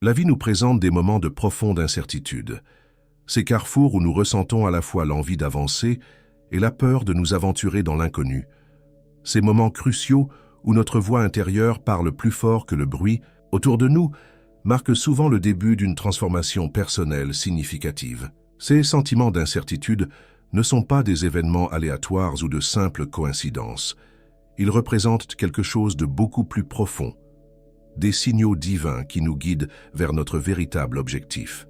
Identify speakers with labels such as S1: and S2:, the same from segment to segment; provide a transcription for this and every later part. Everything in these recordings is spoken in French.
S1: La vie nous présente des moments de profonde incertitude. Ces carrefours où nous ressentons à la fois l'envie d'avancer et la peur de nous aventurer dans l'inconnu. Ces moments cruciaux où notre voix intérieure parle plus fort que le bruit autour de nous marquent souvent le début d'une transformation personnelle significative. Ces sentiments d'incertitude ne sont pas des événements aléatoires ou de simples coïncidences. Ils représentent quelque chose de beaucoup plus profond, des signaux divins qui nous guident vers notre véritable objectif.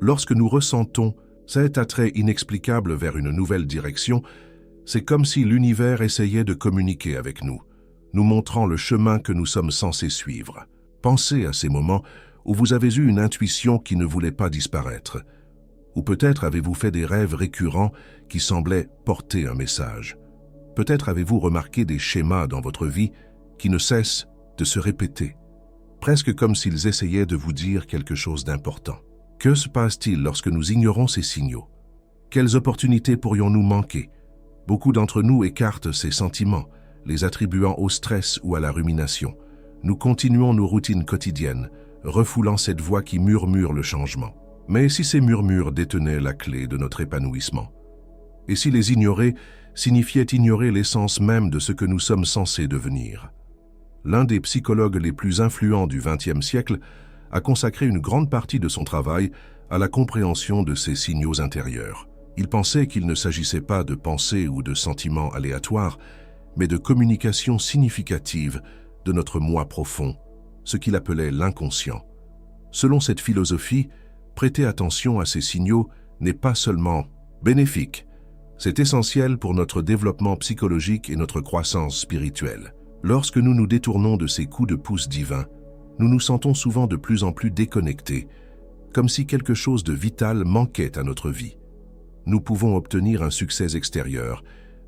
S1: Lorsque nous ressentons cet attrait inexplicable vers une nouvelle direction, c'est comme si l'univers essayait de communiquer avec nous, nous montrant le chemin que nous sommes censés suivre. Pensez à ces moments où vous avez eu une intuition qui ne voulait pas disparaître. Ou peut-être avez-vous fait des rêves récurrents qui semblaient porter un message. Peut-être avez-vous remarqué des schémas dans votre vie qui ne cessent de se répéter, presque comme s'ils essayaient de vous dire quelque chose d'important. Que se passe-t-il lorsque nous ignorons ces signaux? Quelles opportunités pourrions-nous manquer? Beaucoup d'entre nous écartent ces sentiments, les attribuant au stress ou à la rumination. Nous continuons nos routines quotidiennes, refoulant cette voix qui murmure le changement. Mais si ces murmures détenaient la clé de notre épanouissement? Et si les ignorer signifiait ignorer l'essence même de ce que nous sommes censés devenir? L'un des psychologues les plus influents du XXe siècle a consacré une grande partie de son travail à la compréhension de ces signaux intérieurs. Il pensait qu'il ne s'agissait pas de pensées ou de sentiments aléatoires, mais de communication significative de notre moi profond, ce qu'il appelait l'inconscient. Selon cette philosophie, prêter attention à ces signaux n'est pas seulement bénéfique, c'est essentiel pour notre développement psychologique et notre croissance spirituelle. Lorsque nous nous détournons de ces coups de pouce divins, nous nous sentons souvent de plus en plus déconnectés, comme si quelque chose de vital manquait à notre vie. Nous pouvons obtenir un succès extérieur,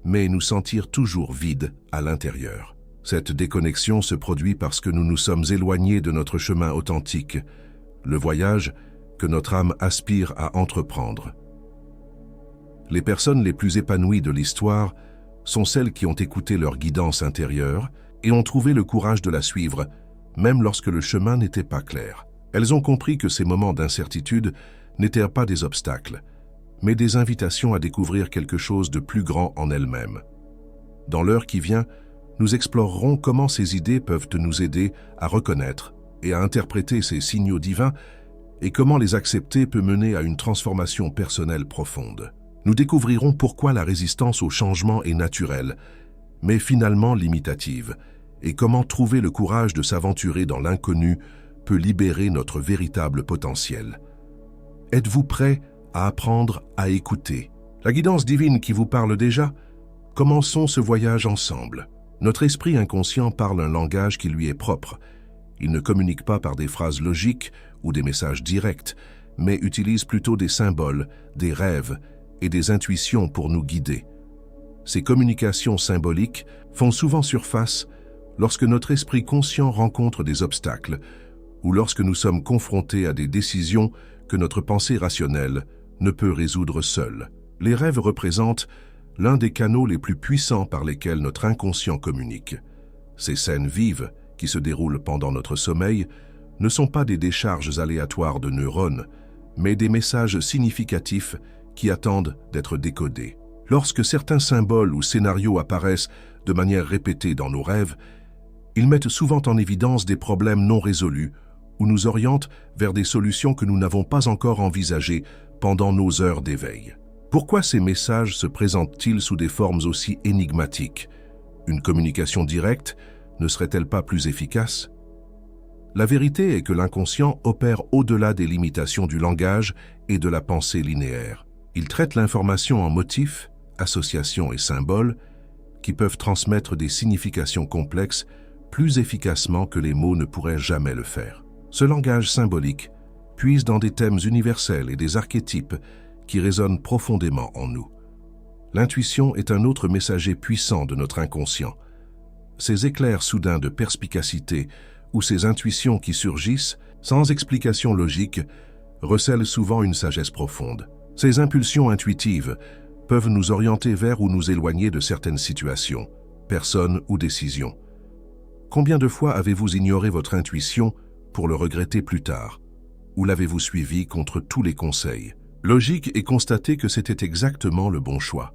S1: mais nous sentir toujours vides à l'intérieur. Cette déconnexion se produit parce que nous nous sommes éloignés de notre chemin authentique, le voyage que notre âme aspire à entreprendre. Les personnes les plus épanouies de l'histoire sont celles qui ont écouté leur guidance intérieure et ont trouvé le courage de la suivre, même lorsque le chemin n'était pas clair. Elles ont compris que ces moments d'incertitude n'étaient pas des obstacles, mais des invitations à découvrir quelque chose de plus grand en elles-mêmes. Dans l'heure qui vient, nous explorerons comment ces idées peuvent nous aider à reconnaître et à interpréter ces signaux divins et comment les accepter peut mener à une transformation personnelle profonde. Nous découvrirons pourquoi la résistance au changement est naturelle, mais finalement limitative, et comment trouver le courage de s'aventurer dans l'inconnu peut libérer notre véritable potentiel. Êtes-vous prêt à apprendre à écouter la guidance divine qui vous parle déjà? Commençons ce voyage ensemble. Notre esprit inconscient parle un langage qui lui est propre. Il ne communique pas par des phrases logiques ou des messages directs, mais utilise plutôt des symboles, des rêves et des intuitions pour nous guider. Ces communications symboliques font souvent surface lorsque notre esprit conscient rencontre des obstacles ou lorsque nous sommes confrontés à des décisions que notre pensée rationnelle ne peut résoudre seule. Les rêves représentent l'un des canaux les plus puissants par lesquels notre inconscient communique. Ces scènes vives, qui se déroulent pendant notre sommeil, ne sont pas des décharges aléatoires de neurones, mais des messages significatifs qui attendent d'être décodés. Lorsque certains symboles ou scénarios apparaissent de manière répétée dans nos rêves, ils mettent souvent en évidence des problèmes non résolus ou nous orientent vers des solutions que nous n'avons pas encore envisagées pendant nos heures d'éveil. Pourquoi ces messages se présentent-ils sous des formes aussi énigmatiques? Une communication directe ne serait-elle pas plus efficace? La vérité est que l'inconscient opère au-delà des limitations du langage et de la pensée linéaire. Il traite l'information en motifs, associations et symboles qui peuvent transmettre des significations complexes plus efficacement que les mots ne pourraient jamais le faire. Ce langage symbolique puise dans des thèmes universels et des archétypes qui résonnent profondément en nous. L'intuition est un autre messager puissant de notre inconscient. Ces éclairs soudains de perspicacité ou ces intuitions qui surgissent, sans explication logique, recèlent souvent une sagesse profonde. Ces impulsions intuitives peuvent nous orienter vers ou nous éloigner de certaines situations, personnes ou décisions. Combien de fois avez-vous ignoré votre intuition pour le regretter plus tard? Ou l'avez-vous suivi contre tous les conseils? Logique est constater que c'était exactement le bon choix.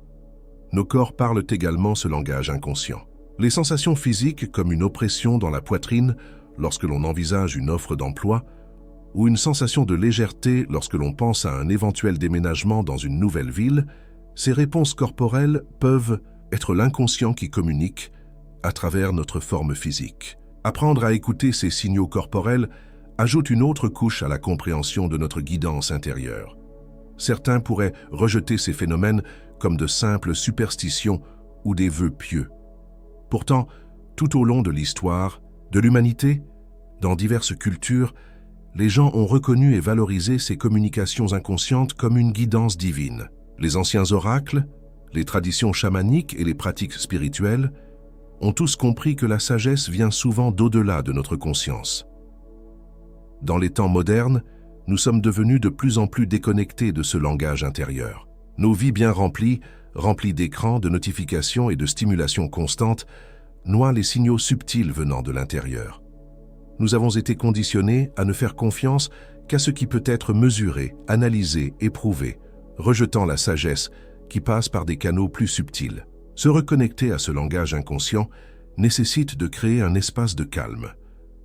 S1: Nos corps parlent également ce langage inconscient. Les sensations physiques comme une oppression dans la poitrine lorsque l'on envisage une offre d'emploi, ou une sensation de légèreté lorsque l'on pense à un éventuel déménagement dans une nouvelle ville, ces réponses corporelles peuvent être l'inconscient qui communique à travers notre forme physique. Apprendre à écouter ces signaux corporels ajoute une autre couche à la compréhension de notre guidance intérieure. Certains pourraient rejeter ces phénomènes comme de simples superstitions ou des vœux pieux. Pourtant, tout au long de l'histoire, de l'humanité, dans diverses cultures, les gens ont reconnu et valorisé ces communications inconscientes comme une guidance divine. Les anciens oracles, les traditions chamaniques et les pratiques spirituelles ont tous compris que la sagesse vient souvent d'au-delà de notre conscience. Dans les temps modernes, nous sommes devenus de plus en plus déconnectés de ce langage intérieur. Nos vies bien remplies d'écrans, de notifications et de stimulations constantes, noient les signaux subtils venant de l'intérieur. Nous avons été conditionnés à ne faire confiance qu'à ce qui peut être mesuré, analysé, éprouvé, rejetant la sagesse qui passe par des canaux plus subtils. Se reconnecter à ce langage inconscient nécessite de créer un espace de calme.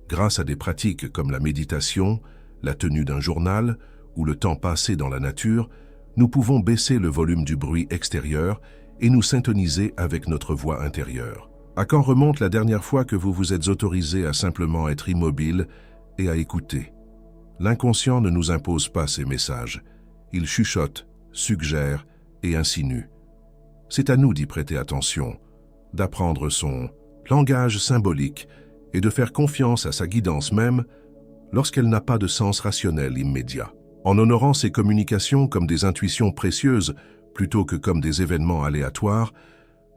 S1: Grâce à des pratiques comme la méditation, la tenue d'un journal ou le temps passé dans la nature, nous pouvons baisser le volume du bruit extérieur et nous syntoniser avec notre voix intérieure. À quand remonte la dernière fois que vous vous êtes autorisé à simplement être immobile et à écouter? L'inconscient ne nous impose pas ces messages. Il chuchote, suggère et insinue. C'est à nous d'y prêter attention, d'apprendre son langage symbolique et de faire confiance à sa guidance même lorsqu'elle n'a pas de sens rationnel immédiat. En honorant ces communications comme des intuitions précieuses plutôt que comme des événements aléatoires,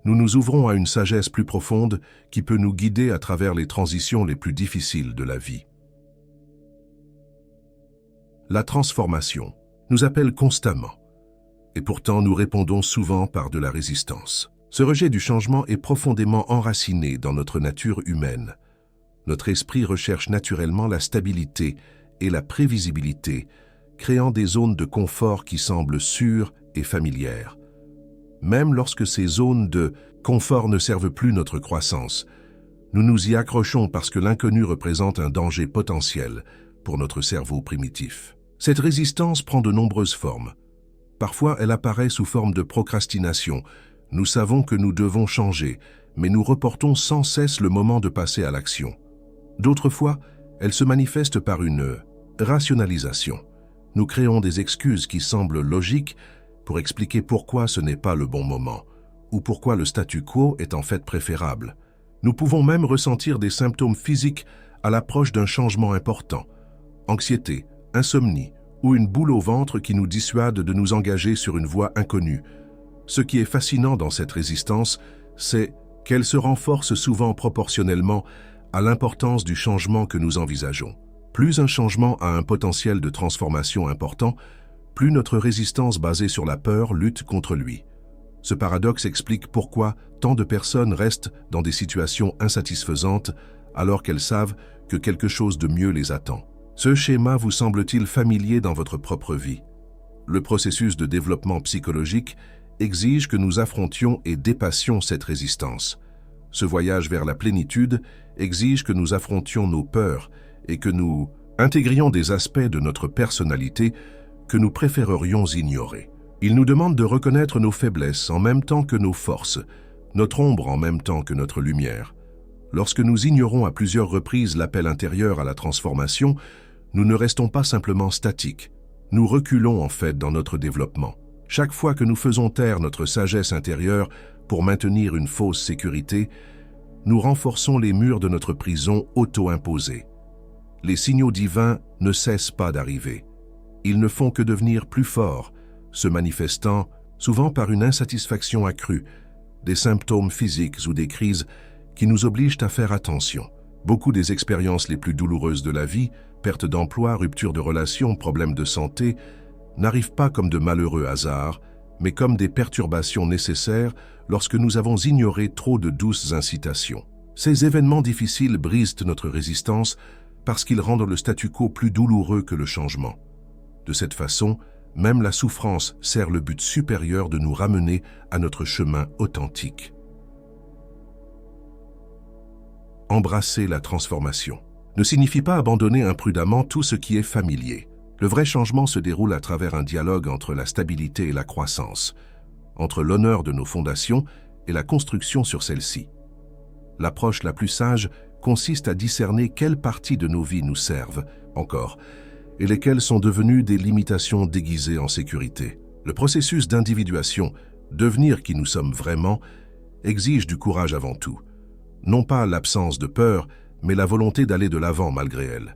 S1: nous nous ouvrons à une sagesse plus profonde qui peut nous guider à travers les transitions les plus difficiles de la vie. La transformation nous appelle constamment, et pourtant nous répondons souvent par de la résistance. Ce rejet du changement est profondément enraciné dans notre nature humaine. Notre esprit recherche naturellement la stabilité et la prévisibilité, créant des zones de confort qui semblent sûres et familières. Même lorsque ces zones de confort ne servent plus notre croissance, nous nous y accrochons parce que l'inconnu représente un danger potentiel pour notre cerveau primitif. Cette résistance prend de nombreuses formes. Parfois, elle apparaît sous forme de procrastination. Nous savons que nous devons changer, mais nous reportons sans cesse le moment de passer à l'action. D'autres fois, elle se manifeste par une rationalisation. Nous créons des excuses qui semblent logiques pour expliquer pourquoi ce n'est pas le bon moment, ou pourquoi le statu quo est en fait préférable. Nous pouvons même ressentir des symptômes physiques à l'approche d'un changement important, anxiété, insomnie ou une boule au ventre qui nous dissuade de nous engager sur une voie inconnue. Ce qui est fascinant dans cette résistance, c'est qu'elle se renforce souvent proportionnellement à l'importance du changement que nous envisageons. Plus un changement a un potentiel de transformation important, plus notre résistance basée sur la peur lutte contre lui. Ce paradoxe explique pourquoi tant de personnes restent dans des situations insatisfaisantes alors qu'elles savent que quelque chose de mieux les attend. Ce schéma vous semble-t-il familier dans votre propre vie? Le processus de développement psychologique exige que nous affrontions et dépassions cette résistance. Ce voyage vers la plénitude exige que nous affrontions nos peurs et que nous intégrions des aspects de notre personnalité que nous préférerions ignorer. Il nous demande de reconnaître nos faiblesses en même temps que nos forces, notre ombre en même temps que notre lumière. Lorsque nous ignorons à plusieurs reprises l'appel intérieur à la transformation, nous ne restons pas simplement statiques. Nous reculons en fait dans notre développement. Chaque fois que nous faisons taire notre sagesse intérieure pour maintenir une fausse sécurité, nous renforçons les murs de notre prison auto-imposée. Les signaux divins ne cessent pas d'arriver. Ils ne font que devenir plus forts, se manifestant souvent par une insatisfaction accrue, des symptômes physiques ou des crises qui nous obligent à faire attention. Beaucoup des expériences les plus douloureuses de la vie, perte d'emploi, rupture de relations, problèmes de santé, n'arrivent pas comme de malheureux hasards, mais comme des perturbations nécessaires lorsque nous avons ignoré trop de douces incitations. Ces événements difficiles brisent notre résistance parce qu'ils rendent le statu quo plus douloureux que le changement. De cette façon, même la souffrance sert le but supérieur de nous ramener à notre chemin authentique. Embrasser la transformation ne signifie pas abandonner imprudemment tout ce qui est familier. Le vrai changement se déroule à travers un dialogue entre la stabilité et la croissance, entre l'honneur de nos fondations et la construction sur celles-ci. L'approche la plus sage consiste à discerner quelles parties de nos vies nous servent encore et lesquelles sont devenues des limitations déguisées en sécurité. Le processus d'individuation, devenir qui nous sommes vraiment, exige du courage avant tout. Non pas l'absence de peur, mais la volonté d'aller de l'avant malgré elle.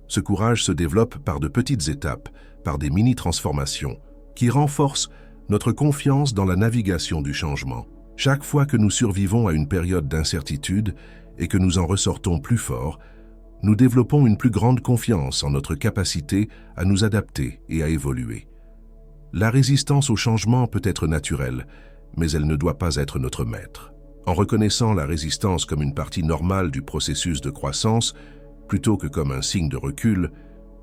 S1: Ce courage se développe par de petites étapes, par des mini-transformations, qui renforcent notre confiance dans la navigation du changement. Chaque fois que nous survivons à une période d'incertitude et que nous en ressortons plus forts, nous développons une plus grande confiance en notre capacité à nous adapter et à évoluer. La résistance au changement peut être naturelle, mais elle ne doit pas être notre maître. En reconnaissant la résistance comme une partie normale du processus de croissance, plutôt que comme un signe de recul,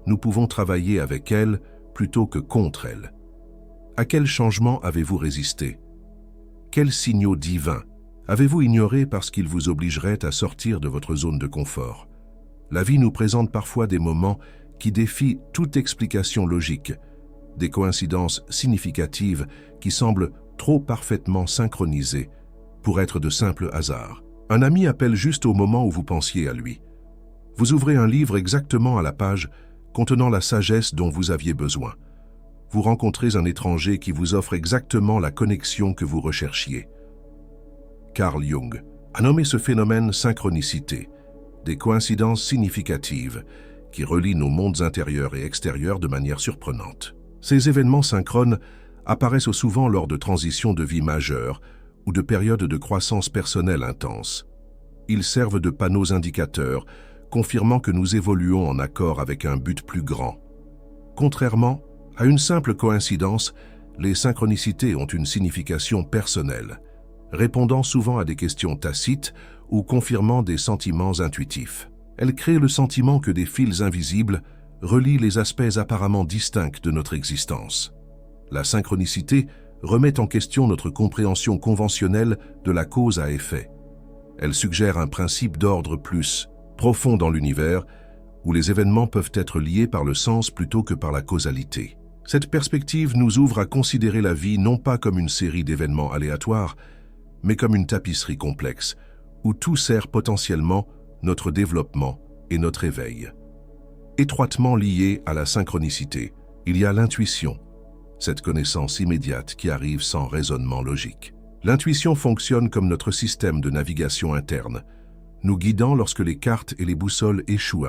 S1: nous pouvons travailler avec elle plutôt que contre elle. À quel changement avez-vous résisté? Quels signaux divins avez-vous ignorés parce qu'ils vous obligeraient à sortir de votre zone de confort? La vie nous présente parfois des moments qui défient toute explication logique, des coïncidences significatives qui semblent trop parfaitement synchronisées pour être de simples hasards. Un ami appelle juste au moment où vous pensiez à lui. Vous ouvrez un livre exactement à la page contenant la sagesse dont vous aviez besoin. Vous rencontrez un étranger qui vous offre exactement la connexion que vous recherchiez. Carl Jung a nommé ce phénomène synchronicité, des coïncidences significatives qui relient nos mondes intérieurs et extérieurs de manière surprenante. Ces événements synchrones apparaissent souvent lors de transitions de vie majeures ou de périodes de croissance personnelle intense. Ils servent de panneaux indicateurs, confirmant que nous évoluons en accord avec un but plus grand. Contrairement à une simple coïncidence, les synchronicités ont une signification personnelle, répondant souvent à des questions tacites ou confirmant des sentiments intuitifs. Elles créent le sentiment que des fils invisibles relient les aspects apparemment distincts de notre existence. La synchronicité remet en question notre compréhension conventionnelle de la cause à effet. Elle suggère un principe d'ordre plus profond dans l'univers, où les événements peuvent être liés par le sens plutôt que par la causalité. Cette perspective nous ouvre à considérer la vie non pas comme une série d'événements aléatoires, mais comme une tapisserie complexe, où tout sert potentiellement notre développement et notre éveil. Étroitement lié à la synchronicité, il y a l'intuition, cette connaissance immédiate qui arrive sans raisonnement logique. L'intuition fonctionne comme notre système de navigation interne, nous guidant lorsque les cartes et les boussoles échouent.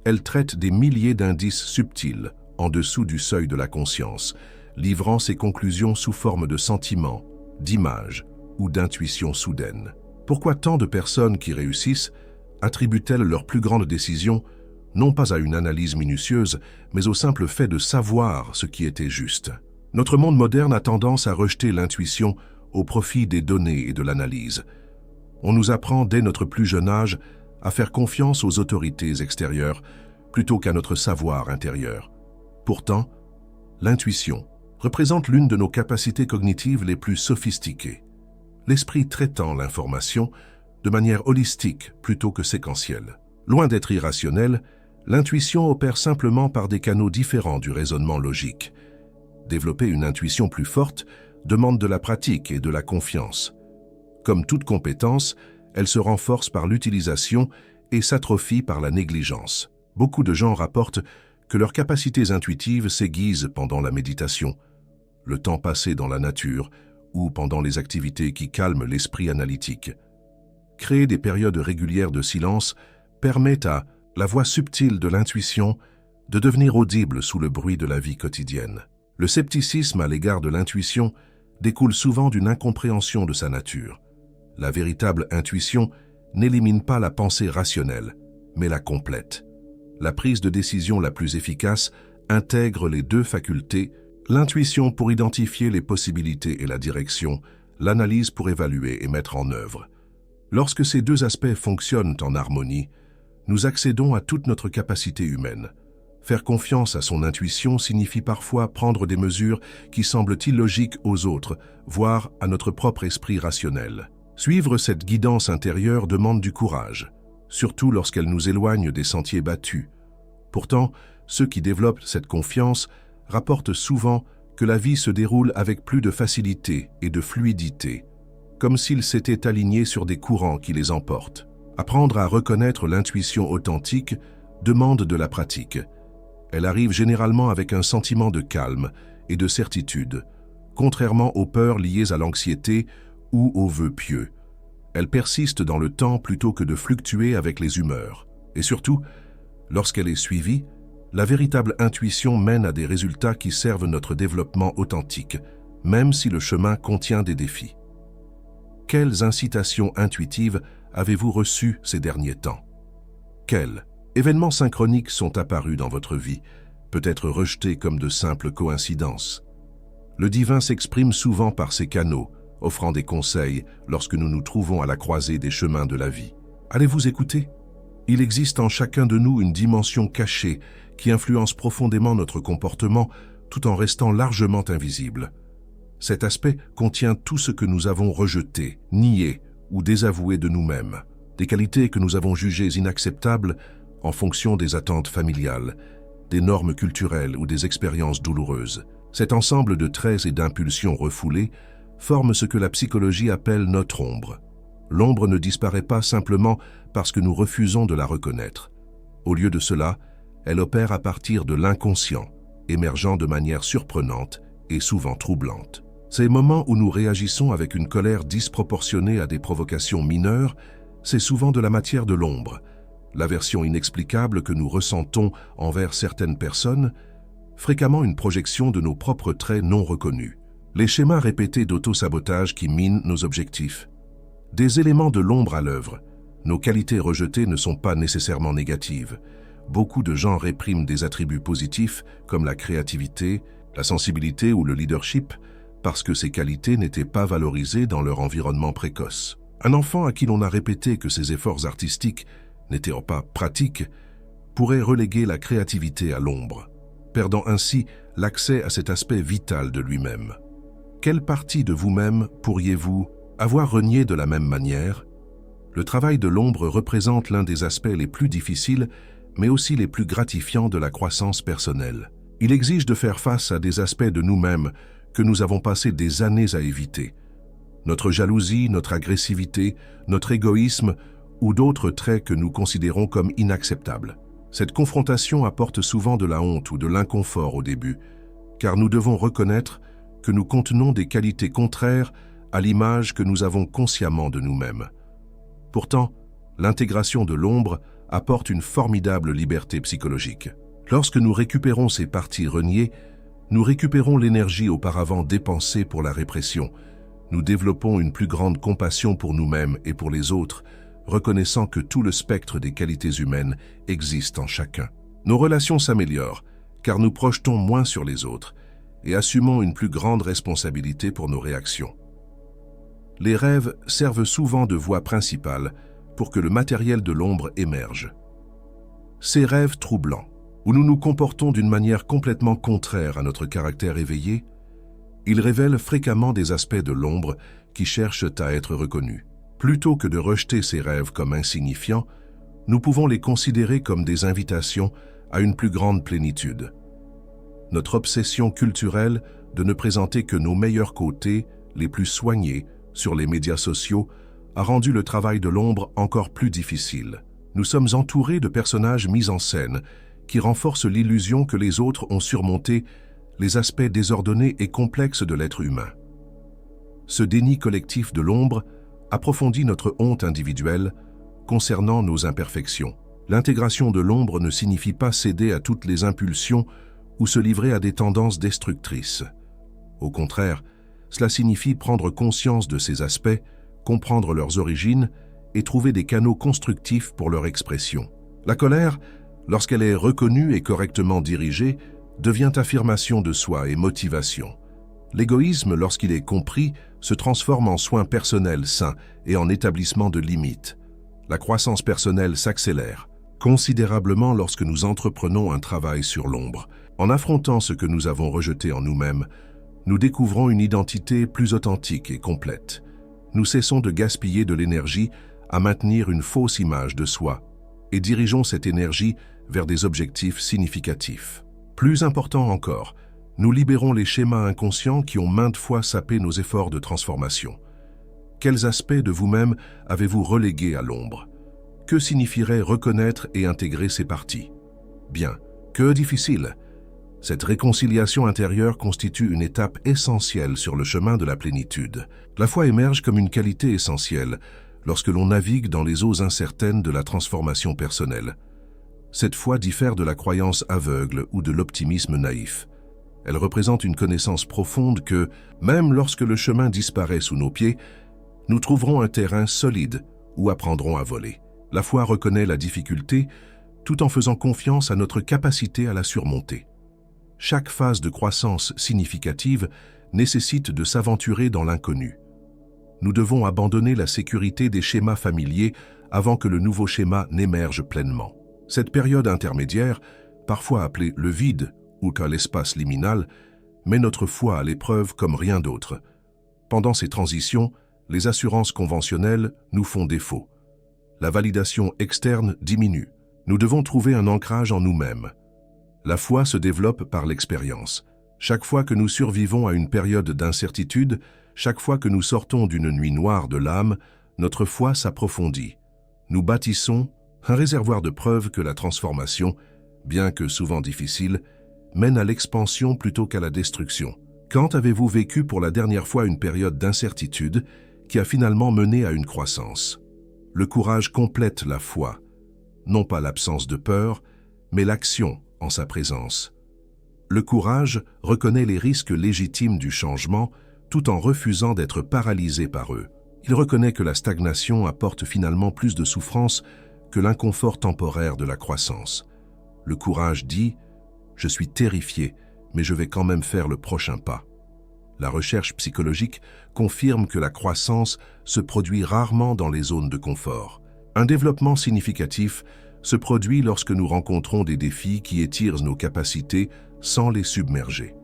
S1: Elle traite des milliers d'indices subtils en dessous du seuil de la conscience, livrant ses conclusions sous forme de sentiments, d'images ou d'intuitions soudaines. Pourquoi tant de personnes qui réussissent attribuent-elles leurs plus grandes décisions non pas à une analyse minutieuse, mais au simple fait de savoir ce qui était juste? Notre monde moderne a tendance à rejeter l'intuition au profit des données et de l'analyse. On nous apprend dès notre plus jeune âge à faire confiance aux autorités extérieures plutôt qu'à notre savoir intérieur. Pourtant, l'intuition représente l'une de nos capacités cognitives les plus sophistiquées, l'esprit traitant l'information de manière holistique plutôt que séquentielle. Loin d'être irrationnelle, l'intuition opère simplement par des canaux différents du raisonnement logique. Développer une intuition plus forte demande de la pratique et de la confiance. Comme toute compétence, elle se renforce par l'utilisation et s'atrophie par la négligence. Beaucoup de gens rapportent que leurs capacités intuitives s'aiguisent pendant la méditation, le temps passé dans la nature ou pendant les activités qui calment l'esprit analytique. Créer des périodes régulières de silence permet à la voix subtile de l'intuition de devenir audible sous le bruit de la vie quotidienne. Le scepticisme à l'égard de l'intuition découle souvent d'une incompréhension de sa nature. La véritable intuition n'élimine pas la pensée rationnelle, mais la complète. La prise de décision la plus efficace intègre les deux facultés, l'intuition pour identifier les possibilités et la direction, l'analyse pour évaluer et mettre en œuvre. Lorsque ces deux aspects fonctionnent en harmonie, nous accédons à toute notre capacité humaine. Faire confiance à son intuition signifie parfois prendre des mesures qui semblent illogiques aux autres, voire à notre propre esprit rationnel. Suivre cette guidance intérieure demande du courage, surtout lorsqu'elle nous éloigne des sentiers battus. Pourtant, ceux qui développent cette confiance rapportent souvent que la vie se déroule avec plus de facilité et de fluidité, comme s'ils s'étaient alignés sur des courants qui les emportent. Apprendre à reconnaître l'intuition authentique demande de la pratique. Elle arrive généralement avec un sentiment de calme et de certitude, contrairement aux peurs liées à l'anxiété ou aux vœux pieux. Elle persiste dans le temps plutôt que de fluctuer avec les humeurs. Et surtout, lorsqu'elle est suivie, la véritable intuition mène à des résultats qui servent notre développement authentique, même si le chemin contient des défis. Quelles incitations intuitives avez-vous reçues ces derniers temps? Quels événements synchroniques sont apparus dans votre vie, peut-être rejetés comme de simples coïncidences? Le divin s'exprime souvent par ces canaux, offrant des conseils lorsque nous nous trouvons à la croisée des chemins de la vie. Allez-vous écouter? Il existe en chacun de nous une dimension cachée qui influence profondément notre comportement tout en restant largement invisible. Cet aspect contient tout ce que nous avons rejeté, nié ou désavoué de nous-mêmes, des qualités que nous avons jugées inacceptables en fonction des attentes familiales, des normes culturelles ou des expériences douloureuses. Cet ensemble de traits et d'impulsions refoulées forme ce que la psychologie appelle notre ombre. L'ombre ne disparaît pas simplement parce que nous refusons de la reconnaître. Au lieu de cela, elle opère à partir de l'inconscient, émergeant de manière surprenante et souvent troublante. Ces moments où nous réagissons avec une colère disproportionnée à des provocations mineures, c'est souvent de la matière de l'ombre, l'aversion inexplicable que nous ressentons envers certaines personnes, fréquemment une projection de nos propres traits non reconnus. Les schémas répétés d'auto-sabotage qui minent nos objectifs. Des éléments de l'ombre à l'œuvre. Nos qualités rejetées ne sont pas nécessairement négatives. Beaucoup de gens répriment des attributs positifs comme la créativité, la sensibilité ou le leadership parce que ces qualités n'étaient pas valorisées dans leur environnement précoce. Un enfant à qui l'on a répété que ses efforts artistiques n'étaient pas pratiques pourrait reléguer la créativité à l'ombre, perdant ainsi l'accès à cet aspect vital de lui-même. Quelle partie de vous-même pourriez-vous avoir renié de la même manière? Le travail de l'ombre représente l'un des aspects les plus difficiles, mais aussi les plus gratifiants de la croissance personnelle. Il exige de faire face à des aspects de nous-mêmes que nous avons passé des années à éviter. Notre jalousie, notre agressivité, notre égoïsme ou d'autres traits que nous considérons comme inacceptables. Cette confrontation apporte souvent de la honte ou de l'inconfort au début, car nous devons reconnaître que nous contenons des qualités contraires à l'image que nous avons consciemment de nous-mêmes. Pourtant, l'intégration de l'ombre apporte une formidable liberté psychologique. Lorsque nous récupérons ces parties reniées, nous récupérons l'énergie auparavant dépensée pour la répression. Nous développons une plus grande compassion pour nous-mêmes et pour les autres, reconnaissant que tout le spectre des qualités humaines existe en chacun. Nos relations s'améliorent, car nous projetons moins sur les autres et assumons une plus grande responsabilité pour nos réactions. Les rêves servent souvent de voie principale pour que le matériel de l'ombre émerge. Ces rêves troublants, où nous nous comportons d'une manière complètement contraire à notre caractère éveillé, ils révèlent fréquemment des aspects de l'ombre qui cherchent à être reconnus. Plutôt que de rejeter ces rêves comme insignifiants, nous pouvons les considérer comme des invitations à une plus grande plénitude. Notre obsession culturelle de ne présenter que nos meilleurs côtés, les plus soignés, sur les médias sociaux, a rendu le travail de l'ombre encore plus difficile. Nous sommes entourés de personnages mis en scène qui renforcent l'illusion que les autres ont surmonté les aspects désordonnés et complexes de l'être humain. Ce déni collectif de l'ombre approfondit notre honte individuelle concernant nos imperfections. L'intégration de l'ombre ne signifie pas céder à toutes les impulsions ou se livrer à des tendances destructrices. Au contraire, cela signifie prendre conscience de ces aspects, comprendre leurs origines et trouver des canaux constructifs pour leur expression. La colère, lorsqu'elle est reconnue et correctement dirigée, devient affirmation de soi et motivation. L'égoïsme, lorsqu'il est compris, se transforme en soins personnels sains et en établissement de limites. La croissance personnelle s'accélère considérablement lorsque nous entreprenons un travail sur l'ombre. En affrontant ce que nous avons rejeté en nous-mêmes, nous découvrons une identité plus authentique et complète. Nous cessons de gaspiller de l'énergie à maintenir une fausse image de soi et dirigeons cette énergie vers des objectifs significatifs. Plus important encore, nous libérons les schémas inconscients qui ont maintes fois sapé nos efforts de transformation. Quels aspects de vous-même avez-vous relégués à l'ombre? Que signifierait reconnaître et intégrer ces parties? Bien, que difficile! Cette réconciliation intérieure constitue une étape essentielle sur le chemin de la plénitude. La foi émerge comme une qualité essentielle lorsque l'on navigue dans les eaux incertaines de la transformation personnelle. Cette foi diffère de la croyance aveugle ou de l'optimisme naïf. Elle représente une connaissance profonde que, même lorsque le chemin disparaît sous nos pieds, nous trouverons un terrain solide où apprendrons à voler. La foi reconnaît la difficulté tout en faisant confiance à notre capacité à la surmonter. Chaque phase de croissance significative nécessite de s'aventurer dans l'inconnu. Nous devons abandonner la sécurité des schémas familiers avant que le nouveau schéma n'émerge pleinement. Cette période intermédiaire, parfois appelée le vide ou qu'à l'espace liminal, met notre foi à l'épreuve comme rien d'autre. Pendant ces transitions, les assurances conventionnelles nous font défaut. La validation externe diminue. Nous devons trouver un ancrage en nous-mêmes. La foi se développe par l'expérience. Chaque fois que nous survivons à une période d'incertitude, chaque fois que nous sortons d'une nuit noire de l'âme, notre foi s'approfondit. Nous bâtissons un réservoir de preuves que la transformation, bien que souvent difficile, mène à l'expansion plutôt qu'à la destruction. Quand avez-vous vécu pour la dernière fois une période d'incertitude qui a finalement mené à une croissance? Le courage complète la foi, non pas l'absence de peur, mais l'action en sa présence. Le courage reconnaît les risques légitimes du changement tout en refusant d'être paralysé par eux. Il reconnaît que la stagnation apporte finalement plus de souffrance que l'inconfort temporaire de la croissance. Le courage dit « Je suis terrifié, mais je vais quand même faire le prochain pas ». La recherche psychologique confirme que la croissance se produit rarement dans les zones de confort. Un développement significatif se produit lorsque nous rencontrons des défis qui étirent nos capacités sans les submerger.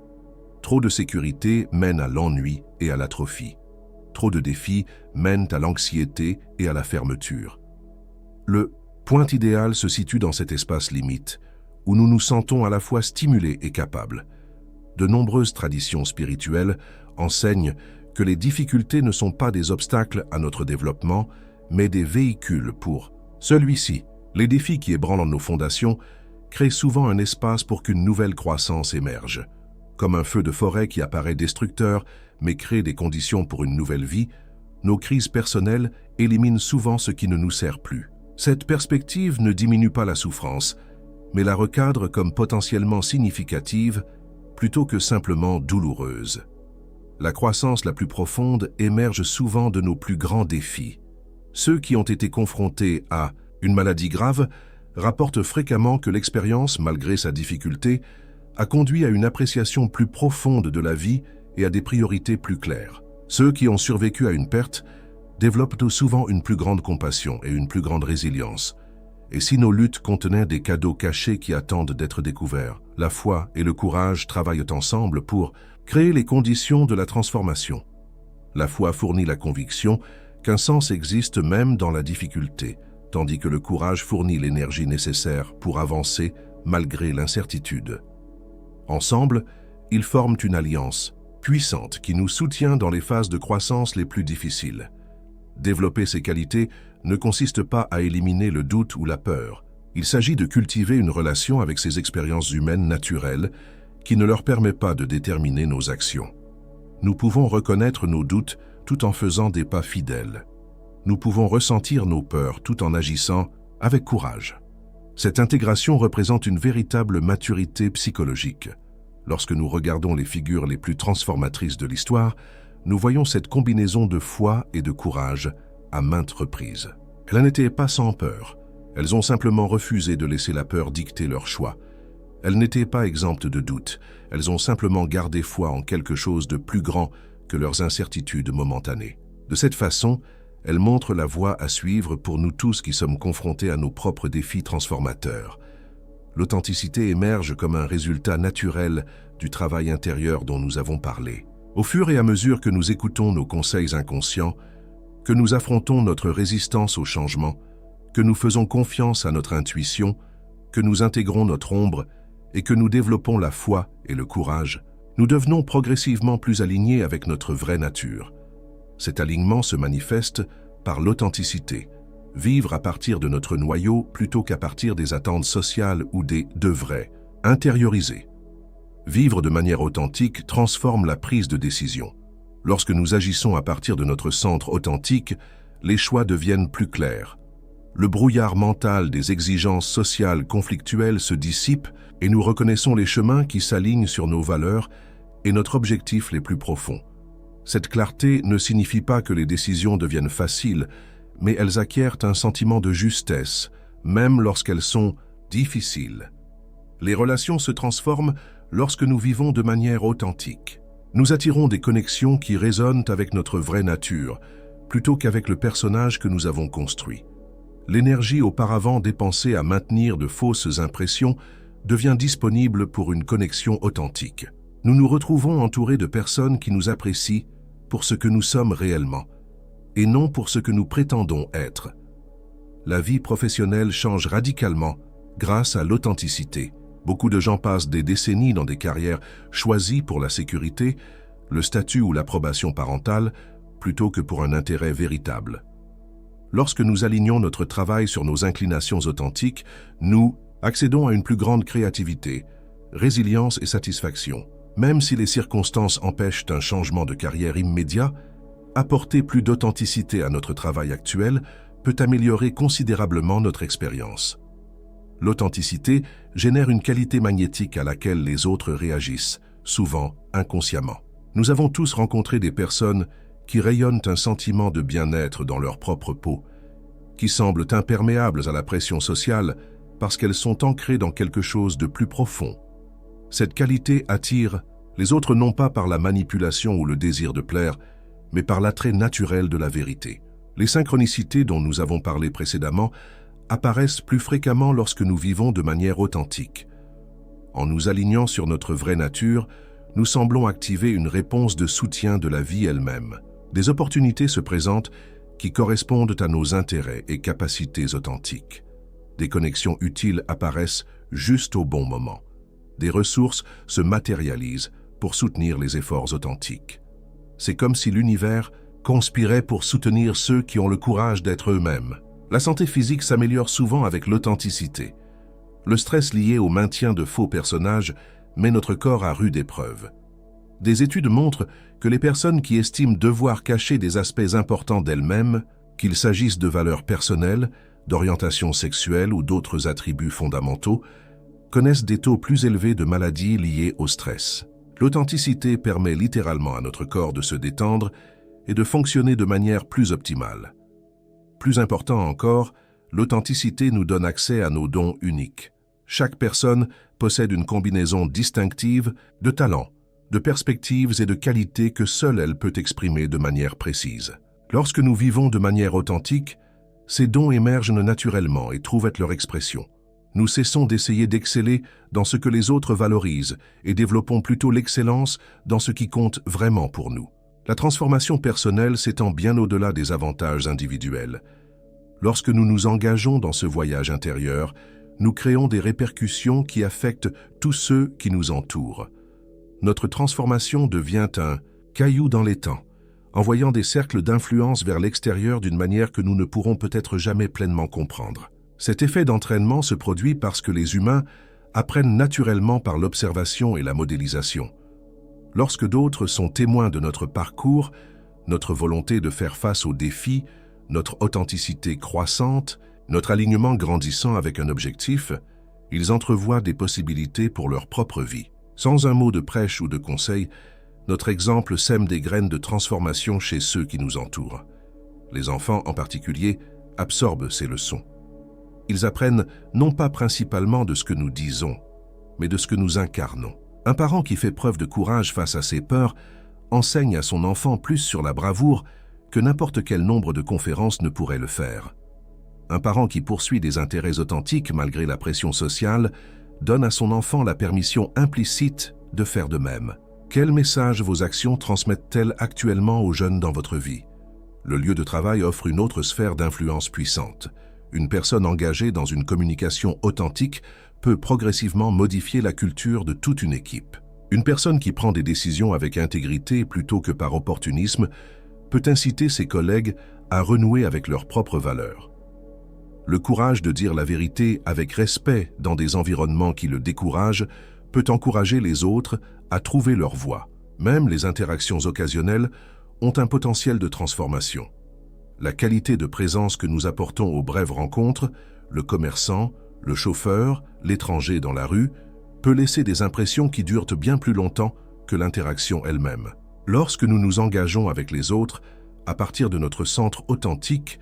S1: Trop de sécurité mène à l'ennui et à l'atrophie. Trop de défis mènent à l'anxiété et à la fermeture. Le point idéal se situe dans cet espace limite, où nous nous sentons à la fois stimulés et capables. De nombreuses traditions spirituelles enseignent que les difficultés ne sont pas des obstacles à notre développement, mais des véhicules pour celui-ci. Les défis qui ébranlent nos fondations créent souvent un espace pour qu'une nouvelle croissance émerge. Comme un feu de forêt qui apparaît destructeur, mais crée des conditions pour une nouvelle vie, nos crises personnelles éliminent souvent ce qui ne nous sert plus. Cette perspective ne diminue pas la souffrance, mais la recadre comme potentiellement significative plutôt que simplement douloureuse. La croissance la plus profonde émerge souvent de nos plus grands défis. Ceux qui ont été confrontés à une maladie grave rapportent fréquemment que l'expérience, malgré sa difficulté, a conduit à une appréciation plus profonde de la vie et à des priorités plus claires. Ceux qui ont survécu à une perte développent souvent une plus grande compassion et une plus grande résilience. Et si nos luttes contenaient des cadeaux cachés qui attendent d'être découverts, la foi et le courage travaillent ensemble pour créer les conditions de la transformation. La foi fournit la conviction qu'un sens existe même dans la difficulté, tandis que le courage fournit l'énergie nécessaire pour avancer malgré l'incertitude. Ensemble, ils forment une alliance puissante qui nous soutient dans les phases de croissance les plus difficiles. Développer ces qualités ne consiste pas à éliminer le doute ou la peur. Il s'agit de cultiver une relation avec ces expériences humaines naturelles qui ne leur permet pas de déterminer nos actions. Nous pouvons reconnaître nos doutes tout en faisant des pas fidèles. Nous pouvons ressentir nos peurs tout en agissant avec courage. Cette intégration représente une véritable maturité psychologique. Lorsque nous regardons les figures les plus transformatrices de l'histoire, nous voyons cette combinaison de foi et de courage à maintes reprises. Elles n'étaient pas sans peur. Elles ont simplement refusé de laisser la peur dicter leur choix. Elles n'étaient pas exemptes de doute. Elles ont simplement gardé foi en quelque chose de plus grand que leurs incertitudes momentanées. De cette façon, Elle montre la voie à suivre pour nous tous qui sommes confrontés à nos propres défis transformateurs. L'authenticité émerge comme un résultat naturel du travail intérieur dont nous avons parlé. Au fur et à mesure que nous écoutons nos conseils inconscients, que nous affrontons notre résistance au changement, que nous faisons confiance à notre intuition, que nous intégrons notre ombre et que nous développons la foi et le courage, nous devenons progressivement plus alignés avec notre vraie nature. Cet alignement se manifeste par l'authenticité, vivre à partir de notre noyau plutôt qu'à partir des attentes sociales ou des « devrais » intériorisés. Vivre de manière authentique transforme la prise de décision. Lorsque nous agissons à partir de notre centre authentique, les choix deviennent plus clairs. Le brouillard mental des exigences sociales conflictuelles se dissipe et nous reconnaissons les chemins qui s'alignent sur nos valeurs et notre objectif les plus profonds. Cette clarté ne signifie pas que les décisions deviennent faciles, mais elles acquièrent un sentiment de justesse, même lorsqu'elles sont difficiles. Les relations se transforment lorsque nous vivons de manière authentique. Nous attirons des connexions qui résonnent avec notre vraie nature, plutôt qu'avec le personnage que nous avons construit. L'énergie auparavant dépensée à maintenir de fausses impressions devient disponible pour une connexion authentique. Nous nous retrouvons entourés de personnes qui nous apprécient pour ce que nous sommes réellement, et non pour ce que nous prétendons être. La vie professionnelle change radicalement grâce à l'authenticité. Beaucoup de gens passent des décennies dans des carrières choisies pour la sécurité, le statut ou l'approbation parentale, plutôt que pour un intérêt véritable. Lorsque nous alignons notre travail sur nos inclinations authentiques, nous accédons à une plus grande créativité, résilience et satisfaction. Même si les circonstances empêchent un changement de carrière immédiat, apporter plus d'authenticité à notre travail actuel peut améliorer considérablement notre expérience. L'authenticité génère une qualité magnétique à laquelle les autres réagissent, souvent inconsciemment. Nous avons tous rencontré des personnes qui rayonnent un sentiment de bien-être dans leur propre peau, qui semblent imperméables à la pression sociale parce qu'elles sont ancrées dans quelque chose de plus profond. Cette qualité attire les autres non pas par la manipulation ou le désir de plaire, mais par l'attrait naturel de la vérité. Les synchronicités dont nous avons parlé précédemment apparaissent plus fréquemment lorsque nous vivons de manière authentique. En nous alignant sur notre vraie nature, nous semblons activer une réponse de soutien de la vie elle-même. Des opportunités se présentent qui correspondent à nos intérêts et capacités authentiques. Des connexions utiles apparaissent juste au bon moment. Des ressources se matérialisent pour soutenir les efforts authentiques. C'est comme si l'univers conspirait pour soutenir ceux qui ont le courage d'être eux-mêmes. La santé physique s'améliore souvent avec l'authenticité. Le stress lié au maintien de faux personnages met notre corps à rude épreuve. Des études montrent que les personnes qui estiment devoir cacher des aspects importants d'elles-mêmes, qu'il s'agisse de valeurs personnelles, d'orientation sexuelle ou d'autres attributs fondamentaux, connaissent des taux plus élevés de maladies liées au stress. L'authenticité permet littéralement à notre corps de se détendre et de fonctionner de manière plus optimale. Plus important encore, l'authenticité nous donne accès à nos dons uniques. Chaque personne possède une combinaison distinctive de talents, de perspectives et de qualités que seule elle peut exprimer de manière précise. Lorsque nous vivons de manière authentique, ces dons émergent naturellement et trouvent leur expression. Nous cessons d'essayer d'exceller dans ce que les autres valorisent et développons plutôt l'excellence dans ce qui compte vraiment pour nous. La transformation personnelle s'étend bien au-delà des avantages individuels. Lorsque nous nous engageons dans ce voyage intérieur, nous créons des répercussions qui affectent tous ceux qui nous entourent. Notre transformation devient un caillou dans l'étang, envoyant des cercles d'influence vers l'extérieur d'une manière que nous ne pourrons peut-être jamais pleinement comprendre. Cet effet d'entraînement se produit parce que les humains apprennent naturellement par l'observation et la modélisation. Lorsque d'autres sont témoins de notre parcours, notre volonté de faire face aux défis, notre authenticité croissante, notre alignement grandissant avec un objectif, ils entrevoient des possibilités pour leur propre vie. Sans un mot de prêche ou de conseil, notre exemple sème des graines de transformation chez ceux qui nous entourent. Les enfants en particulier absorbent ces leçons. Ils apprennent non pas principalement de ce que nous disons, mais de ce que nous incarnons. Un parent qui fait preuve de courage face à ses peurs enseigne à son enfant plus sur la bravoure que n'importe quel nombre de conférences ne pourrait le faire. Un parent qui poursuit des intérêts authentiques malgré la pression sociale donne à son enfant la permission implicite de faire de même. Quel message vos actions transmettent-elles actuellement aux jeunes dans votre vie? Le lieu de travail offre une autre sphère d'influence puissante. Une personne engagée dans une communication authentique peut progressivement modifier la culture de toute une équipe. Une personne qui prend des décisions avec intégrité plutôt que par opportunisme peut inciter ses collègues à renouer avec leurs propres valeurs. Le courage de dire la vérité avec respect dans des environnements qui le découragent peut encourager les autres à trouver leur voie. Même les interactions occasionnelles ont un potentiel de transformation. La qualité de présence que nous apportons aux brèves rencontres, le commerçant, le chauffeur, l'étranger dans la rue, peut laisser des impressions qui durent bien plus longtemps que l'interaction elle-même. Lorsque nous nous engageons avec les autres, à partir de notre centre authentique,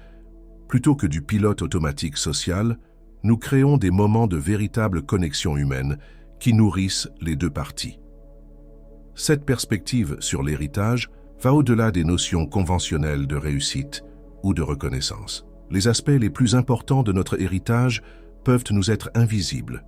S1: plutôt que du pilote automatique social, nous créons des moments de véritable connexion humaine qui nourrissent les deux parties. Cette perspective sur l'héritage va au-delà des notions conventionnelles de réussite ou de reconnaissance. Les aspects les plus importants de notre héritage peuvent nous être invisibles.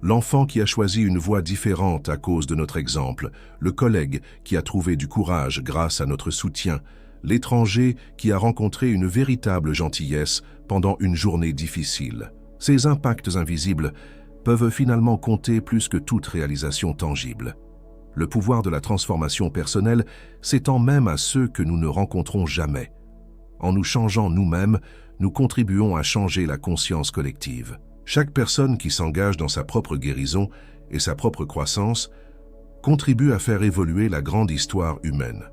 S1: L'enfant qui a choisi une voie différente à cause de notre exemple, le collègue qui a trouvé du courage grâce à notre soutien, l'étranger qui a rencontré une véritable gentillesse pendant une journée difficile. Ces impacts invisibles peuvent finalement compter plus que toute réalisation tangible. Le pouvoir de la transformation personnelle s'étend même à ceux que nous ne rencontrons jamais. En nous changeant nous-mêmes, nous contribuons à changer la conscience collective. Chaque personne qui s'engage dans sa propre guérison et sa propre croissance contribue à faire évoluer la grande histoire humaine.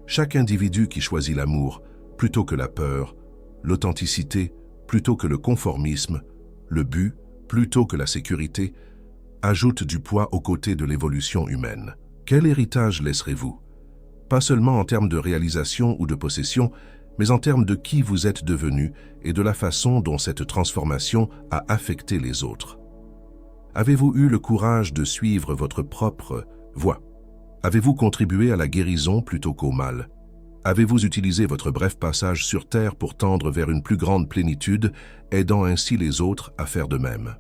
S1: Chaque individu qui choisit l'amour plutôt que la peur, l'authenticité plutôt que le conformisme, le but plutôt que la sécurité, ajoute du poids aux côtés de l'évolution humaine. Quel héritage laisserez-vous? Pas seulement en termes de réalisation ou de possession, mais en termes de qui vous êtes devenu et de la façon dont cette transformation a affecté les autres. Avez-vous eu le courage de suivre votre propre voie? Avez-vous contribué à la guérison plutôt qu'au mal? Avez-vous utilisé votre bref passage sur Terre pour tendre vers une plus grande plénitude, aidant ainsi les autres à faire de même?